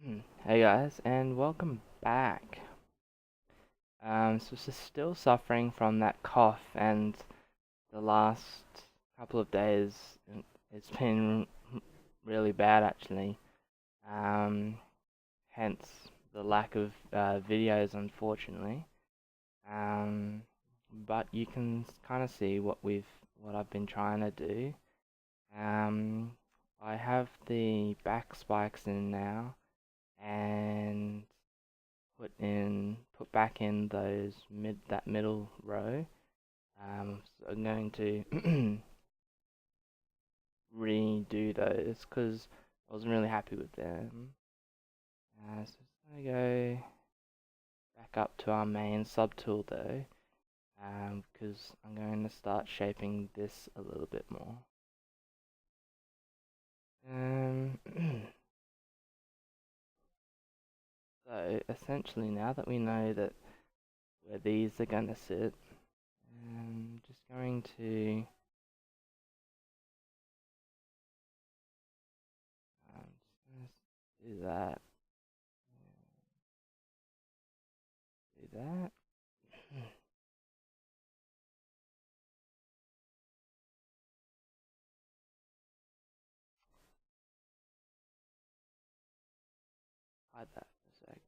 Hey guys, and welcome back. Still suffering from that cough, and the last couple of days, it's been really bad actually. Um, Hence the lack of videos, unfortunately. Um, but you can kind of see what I've been trying to do. Um, I have the back spikes in now, and put back in that middle row. So I'm going to redo those because I wasn't really happy with them. So I'm gonna go back up to our main subtool though, because I'm going to start shaping this a little bit more. Um, so essentially, now that we know that where these are going to sit, I'm just going to do that. Do that. Hide that for a sec.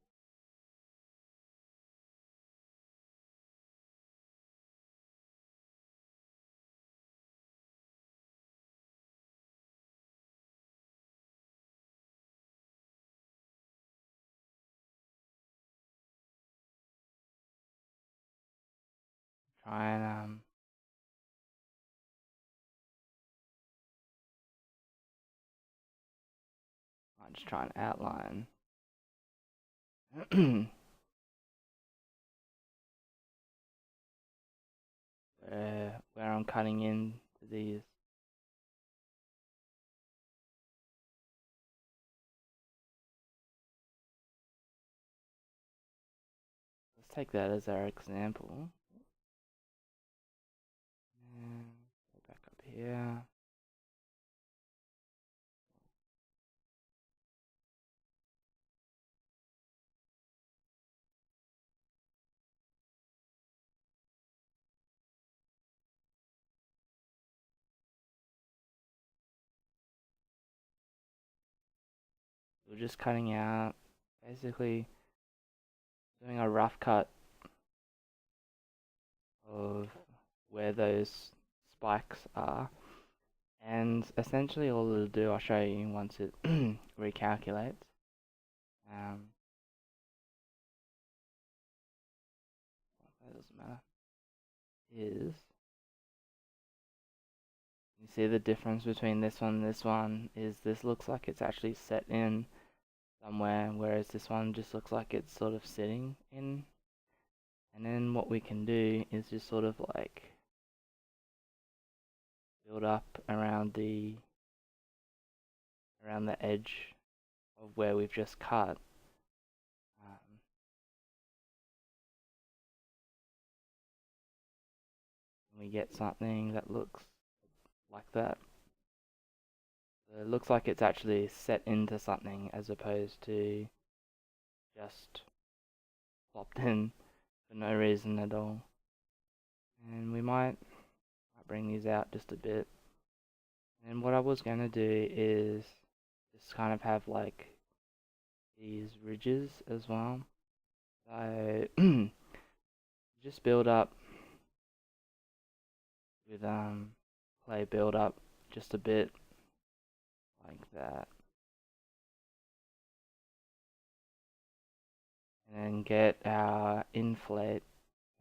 Try and I'm just trying to outline where I'm cutting in to these. Let's take that as our example. And go back up here. We're just cutting out, basically doing a rough cut of where those spikes are. And essentially all it'll do, I'll show you once it recalculates. That doesn't matter. Is you see the difference between this one and this one is this looks like it's actually set in somewhere, whereas this one just looks like it's sort of sitting in. And then what we can do is just sort of like build up around the edge of where we've just cut. Um, and we get something that looks like that. So it looks like it's actually set into something as opposed to just plopped in for no reason at all. And we might bring these out just a bit. And what I was going to do is just kind of have like these ridges as well. So just build up with clay build up just a bit like that. And then get our inflate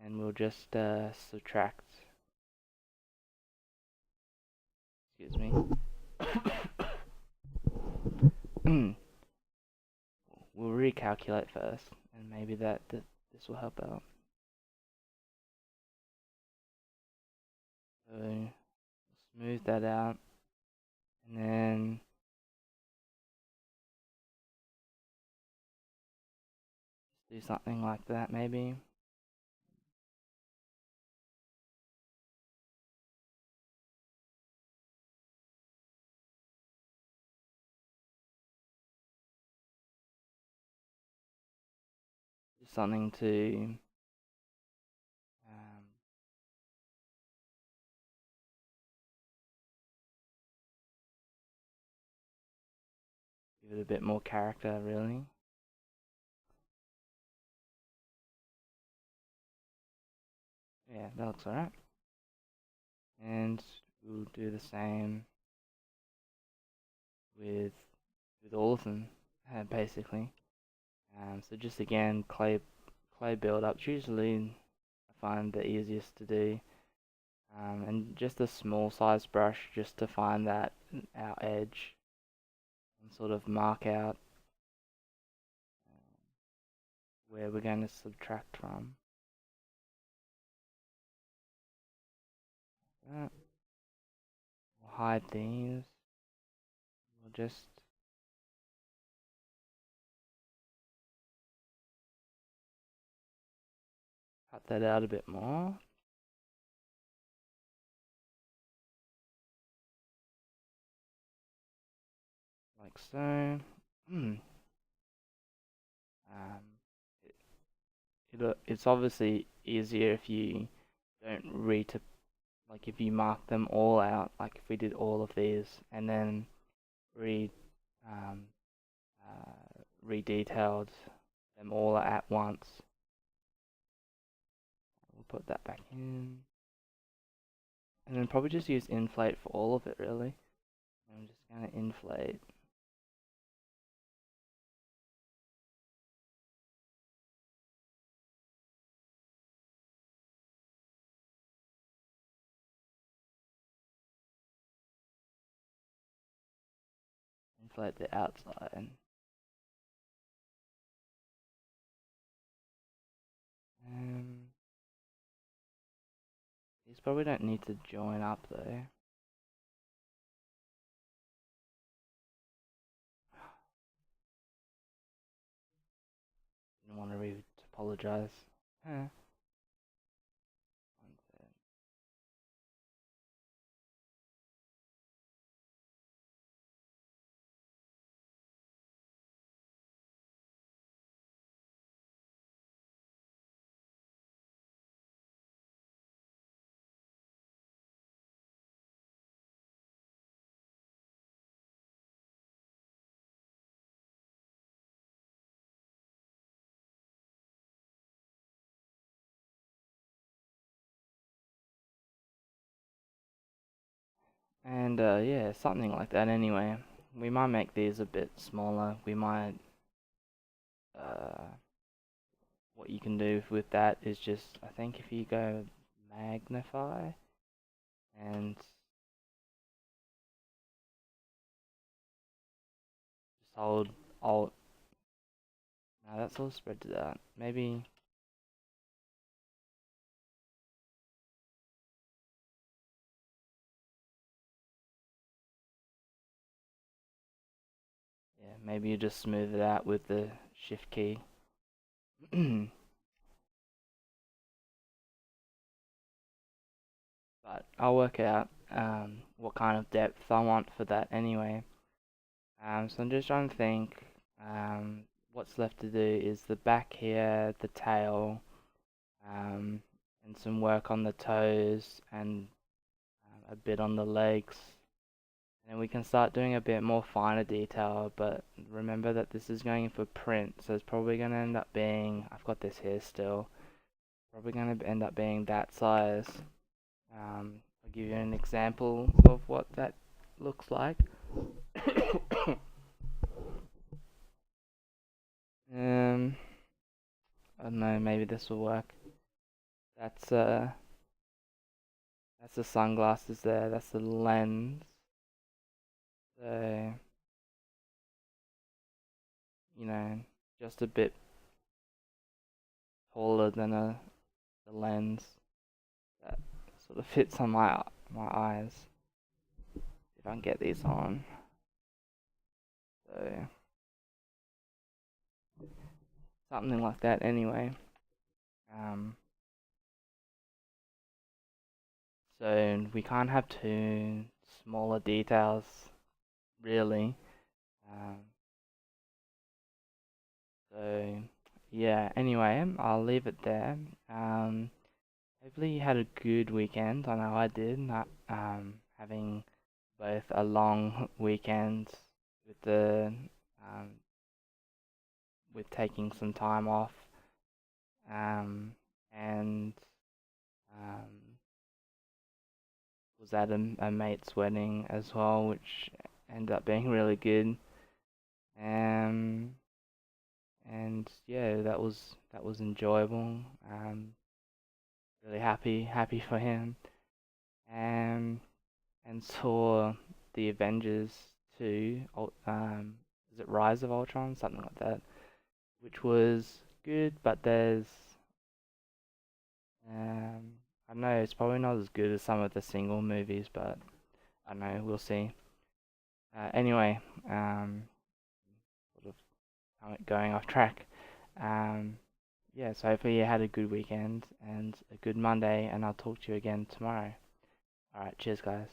and we'll just subtract, excuse me. We'll recalculate first and maybe this will help out. So smooth that out and then do something like that maybe. just something to um, give it a bit more character, really. Yeah, that looks alright. And we'll do the same with all of them, basically. So just again, clay build-ups usually I find the easiest to do. And just a small size brush just to find that our edge and sort of mark out where we're going to subtract from. We'll hide these. We'll just cut that out a bit more. Like so. It's obviously easier if you don't like if you mark them all out, like if we did all of these and then re um, redetailed them all at once. We'll put that back in. And then probably just use inflate for all of it, really. I'm just going to inflate. Inflate the outside. These probably don't need to join up though. Didn't want to apologize. Huh. And yeah, something like that anyway. We might make these a bit smaller. We might, what you can do with that is just, I think if you go magnify and just hold alt, now that's all spread to that. Maybe, yeah, maybe you just smooth it out with the shift key. But I'll work out what kind of depth I want for that anyway. So I'm just trying to think. What's left to do is the back here, the tail, and some work on the toes and a bit on the legs. And then we can start doing a bit more finer detail, but remember that this is going for print, so it's probably going to end up being, I've got this here still, probably going to end up being that size. I'll give you an example of what that looks like. I don't know, maybe this will work. That's the sunglasses there, that's the lens. So, you know, just a bit taller than the lens that sort of fits on my eyes. If I can get these on. So something like that anyway. So we can't have too smaller details really. So yeah, anyway, I'll leave it there. Um, Hopefully you had a good weekend. I know I did. Not having both a long weekend with the um, with taking some time off, um, and um, was at a mate's wedding as well, which ended up being really good. Um, and yeah, that was enjoyable. Really happy for him. Um, and saw the Avengers 2, is it Rise of Ultron, something like that, which was good, but I don't know, it's probably not as good as some of the single movies, but I don't know, we'll see. Anyway, sort of going off track. Um, yeah, so hopefully you had a good weekend and a good Monday, and I'll talk to you again tomorrow. Alright, cheers, guys.